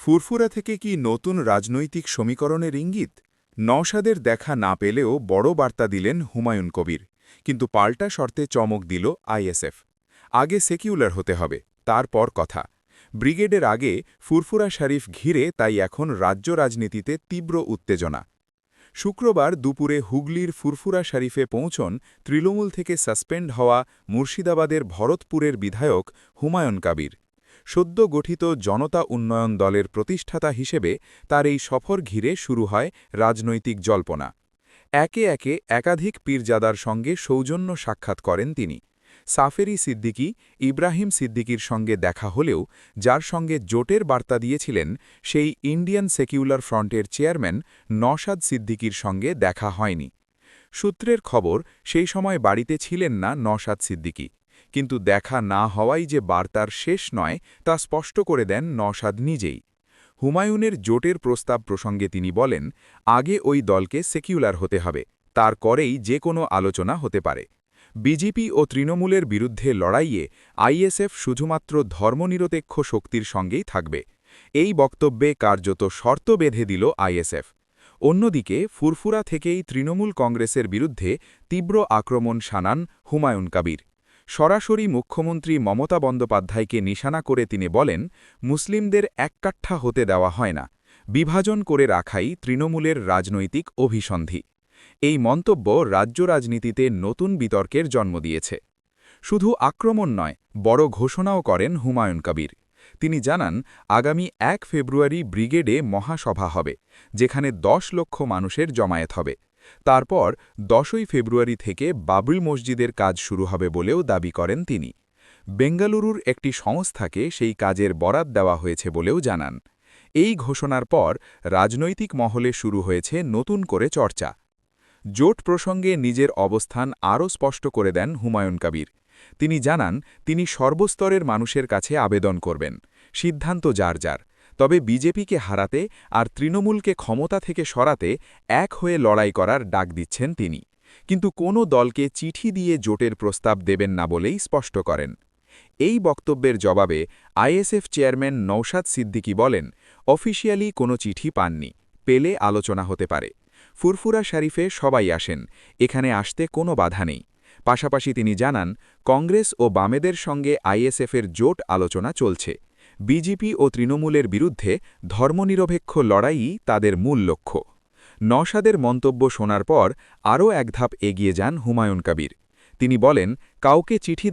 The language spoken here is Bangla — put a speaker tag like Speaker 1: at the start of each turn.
Speaker 1: ফুরফুরা থেকে কি নতুন রাজনৈতিক সমীকরণের ইঙ্গিত? নওশাদের দেখা না পেলেও বড় বার্তা দিলেন হুমায়ুন কবির, কিন্তু পাল্টা শর্তে চমক দিল আইএসএফ। আগে সেকিউলার হতে হবে, তারপর কথা। ব্রিগেডের আগে ফুরফুরা শরীফ ঘিরে তাই এখন রাজ্য রাজনীতিতে তীব্র উত্তেজনা। শুক্রবার দুপুরে হুগলির ফুরফুরা শরীফে পৌঁছন তৃণমূল থেকে সাসপেন্ড হওয়া মুর্শিদাবাদের ভরতপুরের বিধায়ক হুমায়ুন কবির। সদ্য গঠিত জনতা উন্নয়ন দলের প্রতিষ্ঠাতা হিসেবে তার এই সফর ঘিরে শুরু হয় রাজনৈতিক জল্পনা। একে একে একাধিক পীরজাদার সঙ্গে সৌজন্য সাক্ষাৎ করেন তিনি। সাফেরি সিদ্দিকী, ইব্রাহিম সিদ্দিকীর সঙ্গে দেখা হলেও যার সঙ্গে জোটের বার্তা দিয়েছিলেন সেই ইন্ডিয়ান সেকিউলার ফ্রন্টের চেয়ারম্যান নওশাদ সিদ্দিকীর সঙ্গে দেখা হয়নি। সূত্রের খবর, সেই সময় বাড়িতে ছিলেন না নওশাদ সিদ্দিকী। কিন্তু দেখা না হওয়াই যে বার্তার শেষ নয় তা স্পষ্ট করে দেন নওশাদ নিজেই। হুমায়ুনের জোটের প্রস্তাব প্রসঙ্গে তিনি বলেন, আগে ওই দলকে সেকিউলার হতে হবে, তার করেই যে কোনো আলোচনা হতে পারে। বিজেপি ও তৃণমূলের বিরুদ্ধে লড়াইয়ে আইএসএফ শুধুমাত্র ধর্মনিরপেক্ষ শক্তির সঙ্গেই থাকবে। এই বক্তব্যে কার্যত শর্ত বেঁধে দিল আইএসএফ। অন্যদিকে ফুরফুরা থেকেই তৃণমূল কংগ্রেসের বিরুদ্ধে তীব্র আক্রমণ শানান হুমায়ুন কবির। সরাসরি মুখ্যমন্ত্রী মমতা বন্দ্যোপাধ্যায়কে নিশানা করে তিনি বলেন, মুসলিমদের এককাঠ্যা হতে দেওয়া হয় না, বিভাজন করে রাখাই তৃণমূলের রাজনৈতিক অভিসন্ধি। এই মন্তব্য রাজ্য রাজনীতিতে নতুন বিতর্কের জন্ম দিয়েছে। শুধু আক্রমণ নয়, বড় ঘোষণাও করেন হুমায়ুন কবির। তিনি জানান, আগামী ১ ফেব্রুয়ারি ব্রিগেডে মহাসভা হবে, যেখানে ১০ লক্ষ মানুষের জমায়েত হবে। তারপর ১০ই ফেব্রুয়ারি থেকে বাবরি মসজিদের কাজ শুরু হবে বলেও দাবি করেন তিনি। বেঙ্গালুরুর একটি সংস্থাকে সেই কাজের বরাত দেওয়া হয়েছে বলেও জানান। এই ঘোষণার পর রাজনৈতিক মহলে শুরু হয়েছে নতুন করে চর্চা। জোট প্রসঙ্গে নিজের অবস্থান আরও স্পষ্ট করে দেন হুমায়ুন কবির। তিনি জানান, তিনি সর্বস্তরের মানুষের কাছে আবেদন করবেন, সিদ্ধান্ত যার যার। তবে বিজেপিকে হারাতে আর তৃণমূলকে ক্ষমতা থেকে সরাতে এক হয়ে লড়াই করার ডাক দিচ্ছেন তিনি, কিন্তু কোনো দলকে চিঠি দিয়ে জোটের প্রস্তাব দেবেন না বলেই স্পষ্ট করেন। এই বক্তব্যের জবাবে আইএসএফ চেয়ারম্যান নওশাদ সিদ্দিকী বলেন, অফিসিয়ালি কোনো চিঠি পাননি, পেলে আলোচনা হতে পারে। ফুরফুরা শরীফে সবাই আসেন, এখানে আসতে কোনো বাধা নেই। পাশাপাশি তিনি জানান, কংগ্রেস ও বামেদের সঙ্গে আইএসএফের জোট আলোচনা চলছে। বিজেপি ও তৃণমূলের বিরুদ্ধে ধর্মনিরপেক্ষ লড়াইই তাদের মূল লক্ষ্য। নওশাদের মন্তব্য শোনার পর আরও এক ধাপ এগিয়ে যান হুমায়ুন কবির। তিনি বলেন, কাউকে চিঠি